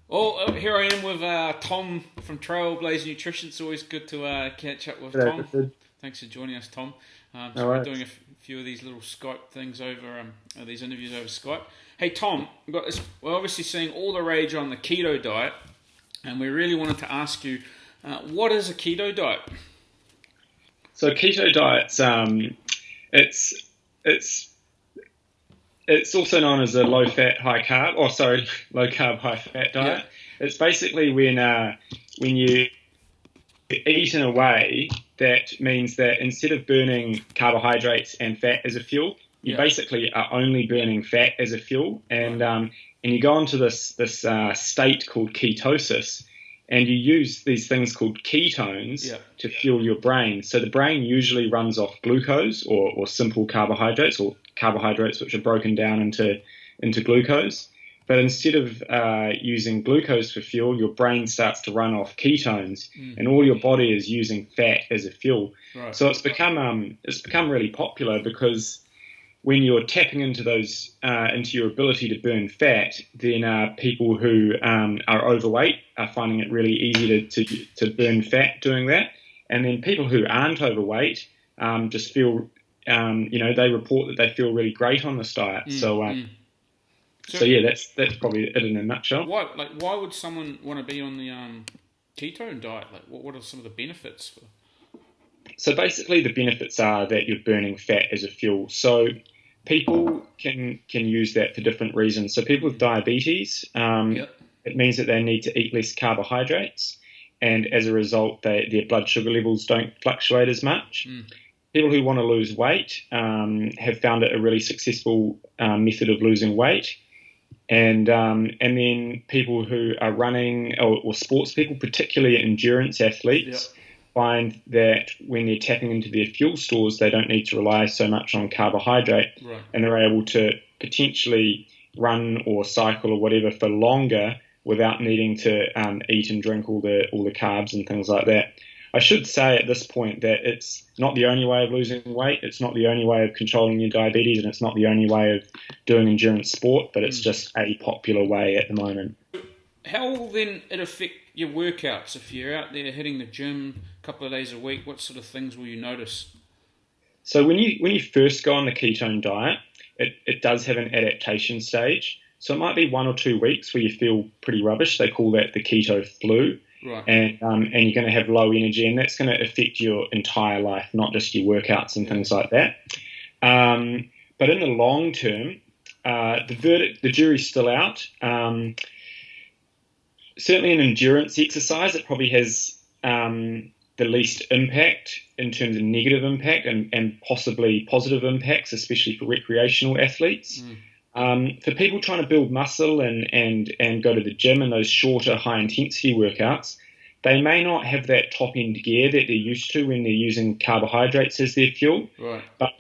Here I am with Tom from Trailblaze Nutrition. It's always good to catch up with Hello, Tom. Richard. Thanks for joining us, Tom. No So we're worries. doing a few of these little Skype things over these interviews over Skype. Hey, Tom, we've got this, we're obviously seeing all the rage on the keto diet, and we really wanted to ask you, what is a keto diet? So keto diets, it's it's it's also known as a low fat, high carb, or sorry, low carb, high fat Yeah, diet. It's basically when you eat in a way that means that instead of burning carbohydrates and fat as a fuel, you yeah, basically are only burning fat as a fuel, right, and you go into this state called ketosis, and you use these things called ketones yeah, to fuel your brain. So the brain usually runs off glucose or simple carbohydrates or carbohydrates which are broken down into glucose. But instead of using glucose for fuel, your brain starts to run off ketones, and all your body is using fat as a fuel. right, So it's become really popular because when you're tapping into those into your ability to burn fat, then people who are overweight are finding it really easy to burn fat doing that, and then people who aren't overweight just feel they report that they feel really great on this diet. mm, So mm. So so yeah, that's probably it in a nutshell. why would someone want to be on the ketone diet? Like, what are some of the benefits? So basically, the benefits are that you're burning fat as a fuel. So people can use that for different reasons. So people with diabetes, Yep. it means that they need to eat less carbohydrates, and as a result, their blood sugar levels don't fluctuate as much. Mm, People who want to lose weight have found it a really successful method of losing weight. And then people who are running or sports people, particularly endurance yep. athletes, find that when they're tapping into their fuel stores, they don't need to rely so much on carbohydrate, Right. and they're able to potentially run or cycle or whatever for longer without needing to eat and drink all the carbs and things like that. I should say at this point that it's not the only way of losing weight. It's not the only way of controlling your diabetes, and it's not the only way of doing endurance sport, but it's Mm. just a popular way at the moment. How will then it affect your workouts if you're out there hitting the gym a couple of days a week? What sort of things will you notice? So when you first go on the ketone diet, it does have an adaptation stage. So it might be 1 or 2 weeks where you feel pretty rubbish. They call that the keto flu, Right. and you're going to have low energy, and that's going to affect your entire life, not just your workouts and Yeah. things like that. But in the long term, the jury's still out. Certainly in endurance exercise, it probably has the least impact in terms of negative impact and possibly positive impacts, especially for recreational athletes. Mm. For people trying to build muscle and go to the gym and those shorter, high intensity workouts, they may not have that top end gear that they're used to when they're using carbohydrates as their fuel. Right. But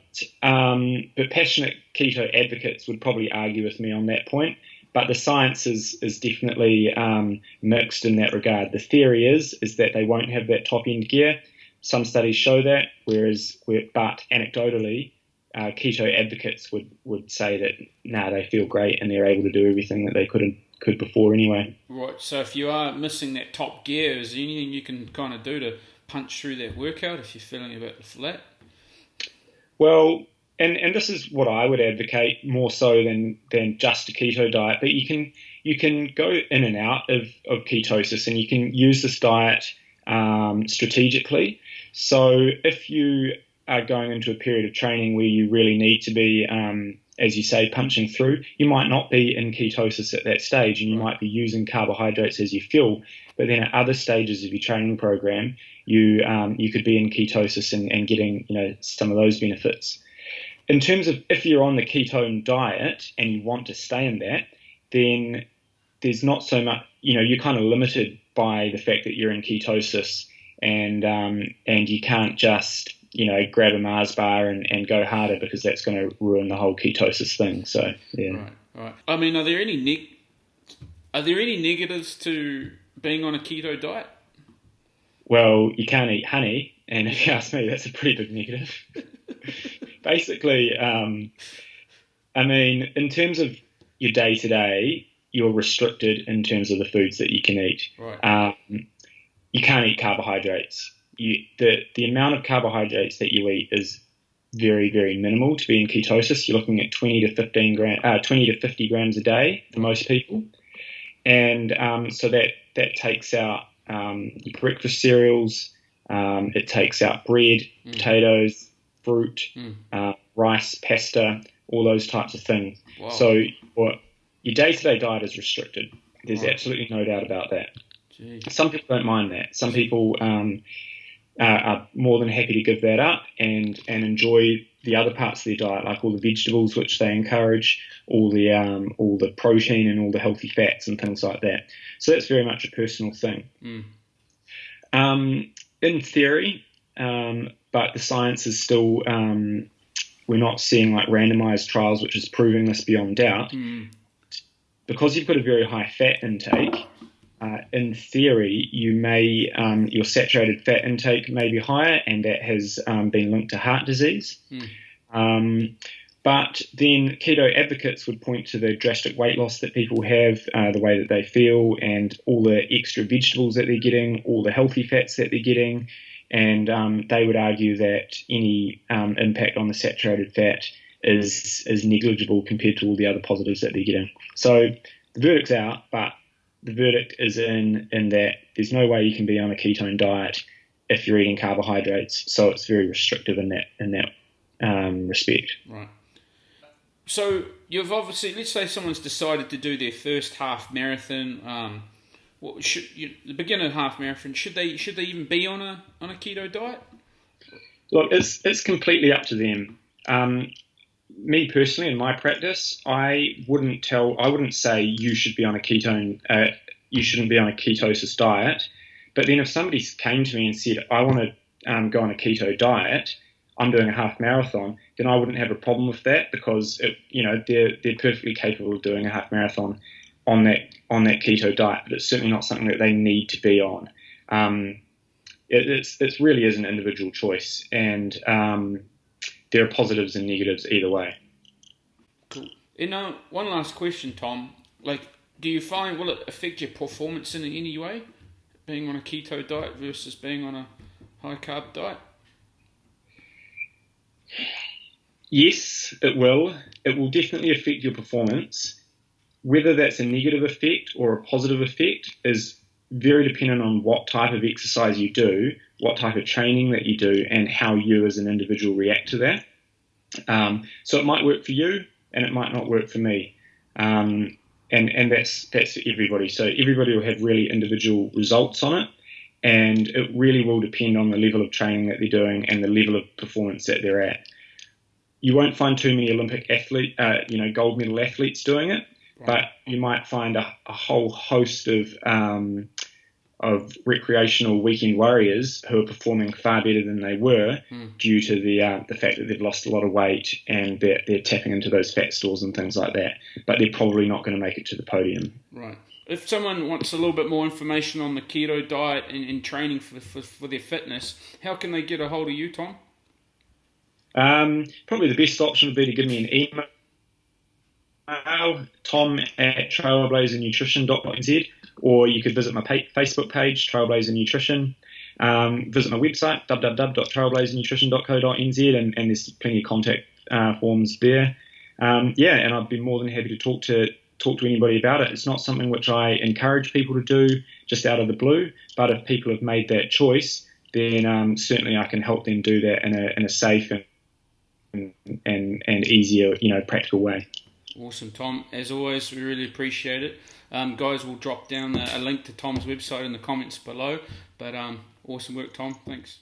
passionate keto advocates would probably argue with me on that point. But the science is definitely mixed in that regard. The theory is that they won't have that top end gear. Some studies show that, but anecdotally, keto advocates would say that they feel great and they're able to do everything that they could before anyway. Right. So if you are missing that top gear, is there anything you can kind of do to punch through that workout if you're feeling a bit flat? Well, and this is what I would advocate more so than just a keto diet, but you can go in and out of ketosis, and you can use this diet strategically. So if you are going into a period of training where you really need to be, as you say, punching through, you might not be in ketosis at that stage, and you might be using carbohydrates as your fuel. But then at other stages of your training program, you could be in ketosis and getting some of those benefits. In terms of if you're on the ketone diet and you want to stay in that, then there's not so much, you're kind of limited by the fact that you're in ketosis, and you can't just grab a Mars bar and go harder, because that's going to ruin the whole ketosis thing. So yeah. Right. Right. I mean, are there any negatives to being on a keto diet? Well, you can't eat honey, and if you ask me, that's a pretty big negative. Basically, I mean, in terms of your day to day, you're restricted in terms of the foods that you can eat. Right. You can't eat carbohydrates. The amount of carbohydrates that you eat is very, very minimal to be in ketosis. You're looking at 20 to 50 grams a day for most people, and so that takes out your breakfast cereals. It takes out bread, potatoes, fruit, rice, pasta, all those types of things. Wow. So your day-to-day diet is restricted. There's absolutely no doubt about that. Jeez. Some people don't mind that. Some people are more than happy to give that up and enjoy the other parts of their diet, like all the vegetables which they encourage, all the protein and all the healthy fats and things like that. So that's very much a personal thing. In theory, but the science is still, we're not seeing like randomized trials which is proving this beyond doubt. Because you've got a very high fat intake, in theory, your saturated fat intake may be higher, and that has been linked to heart disease. But then keto advocates would point to the drastic weight loss that people have, the way that they feel, and all the extra vegetables that they're getting, all the healthy fats that they're getting, and they would argue that any impact on the saturated fat is negligible compared to all the other positives that they're getting. So the verdict's out, but the verdict is in that there's no way you can be on a ketone diet if you're eating carbohydrates. So it's very restrictive in that respect. Right. So you've obviously, let's say someone's decided to do their first half marathon. The beginner half marathon? Should they even be on a keto diet? Look, it's completely up to them. Me personally, in my practice, I wouldn't say you should be on a ketone. You shouldn't be on a ketosis diet. But then if somebody came to me and said, I want to go on a keto diet, I'm doing a half marathon, then I wouldn't have a problem with that, because they're perfectly capable of doing a half marathon on that keto diet. But it's certainly not something that they need to be on. It really is an individual choice, and there are positives and negatives either way. Cool. One last question, Tom. Do you find, will it affect your performance in any way, being on a keto diet versus being on a high carb diet? Yes, it will. It will definitely affect your performance. Whether that's a negative effect or a positive effect is very dependent on what type of exercise you do, what type of training that you do, and how you as an individual react to that. So it might work for you, and it might not work for me. And that's everybody. So everybody will have really individual results on it, and it really will depend on the level of training that they're doing and the level of performance that they're at. You won't find too many Olympic gold medal athletes doing it, right. But you might find a whole host of recreational weekend warriors who are performing far better than they were due to the fact that they've lost a lot of weight and they're tapping into those fat stores and things like that. But they're probably not going to make it to the podium. Right. If someone wants a little bit more information on the keto diet and training for their fitness, how can they get a hold of you, Tom? Probably the best option would be to give me an email, tom@trailblazernutrition.nz, or you could visit my Facebook page, Trailblazer Nutrition, visit my website, www.trailblazernutrition.co.nz, and there's plenty of contact forms there. And I'd be more than happy to talk to anybody about it. It's not something which I encourage people to do just out of the blue, but if people have made that choice, then certainly I can help them do that in a safe and easier, practical way. Awesome, Tom. As always, we really appreciate it. Guys, we'll drop down a link to Tom's website in the comments below. But awesome work, Tom. Thanks.